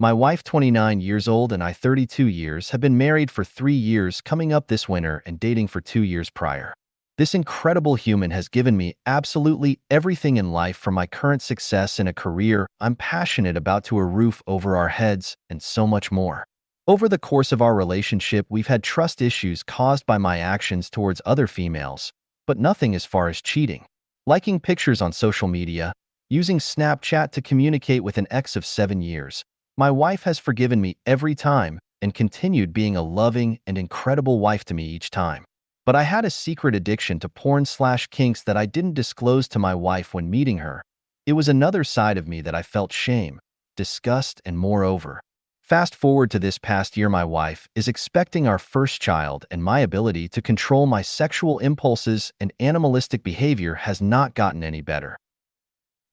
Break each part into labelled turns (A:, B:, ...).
A: My wife, 29 years old, and I, 32 years, have been married for 3 years coming up this winter and dating for 2 years prior. This incredible human has given me absolutely everything in life, from my current success in a career I'm passionate about to a roof over our heads and so much more. Over the course of our relationship, we've had trust issues caused by my actions towards other females, but nothing as far as cheating. Liking pictures on social media, using Snapchat to communicate with an ex of 7 years. My wife has forgiven me every time and continued being a loving and incredible wife to me each time. But I had a secret addiction to porn/kinks that I didn't disclose to my wife when meeting her. It was another side of me that I felt shame, disgust, and moreover. Fast forward to this past year, my wife is expecting our first child, and my ability to control my sexual impulses and animalistic behavior has not gotten any better.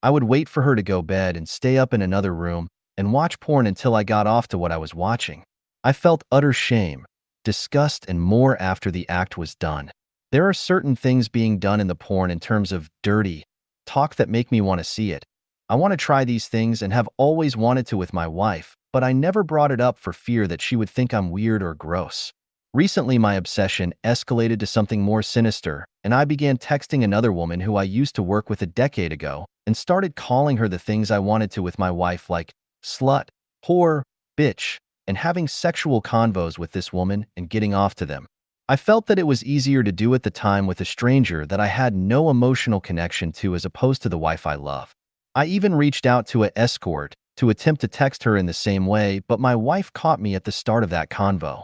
A: I would wait for her to go bed and stay up in another room and watch porn until I got off to what I was watching. I felt utter shame, disgust, and more after the act was done. There are certain things being done in the porn in terms of dirty talk that make me want to see it. I want to try these things and have always wanted to with my wife, but I never brought it up for fear that she would think I'm weird or gross. Recently, my obsession escalated to something more sinister, and I began texting another woman who I used to work with a decade ago and started calling her the things I wanted to with my wife, like slut, whore, bitch, and having sexual convos with this woman and getting off to them. I felt that it was easier to do at the time with a stranger that I had no emotional connection to as opposed to the wife I love. I even reached out to an escort to attempt to text her in the same way, but my wife caught me at the start of that convo.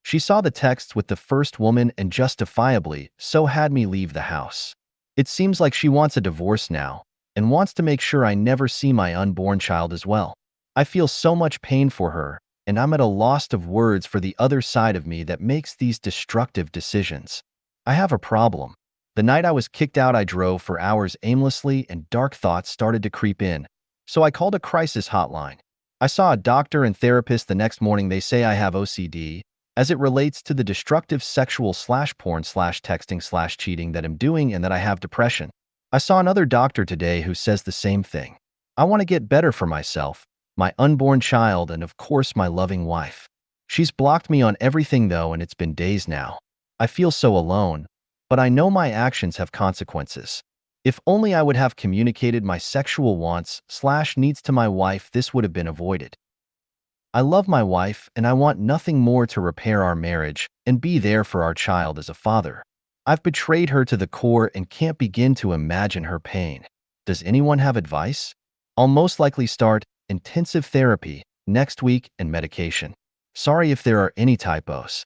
A: She saw the texts with the first woman and justifiably so had me leave the house. It seems like she wants a divorce now and wants to make sure I never see my unborn child as well. I feel so much pain for her, and I'm at a loss of words for the other side of me that makes these destructive decisions. I have a problem. The night I was kicked out, I drove for hours aimlessly and dark thoughts started to creep in. So I called a crisis hotline. I saw a doctor and therapist the next morning. They say I have OCD as it relates to the destructive sexual/porn/texting/cheating that I'm doing, and that I have depression. I saw another doctor today who says the same thing. I want to get better for myself, my unborn child, and of course my loving wife. She's blocked me on everything though, and it's been days now. I feel so alone, but I know my actions have consequences. If only I would have communicated my sexual wants/needs to my wife, this would have been avoided. I love my wife and I want nothing more to repair our marriage and be there for our child as a father. I've betrayed her to the core and can't begin to imagine her pain. Does anyone have advice? I'll most likely start intensive therapy next week and medication. Sorry if there are any typos.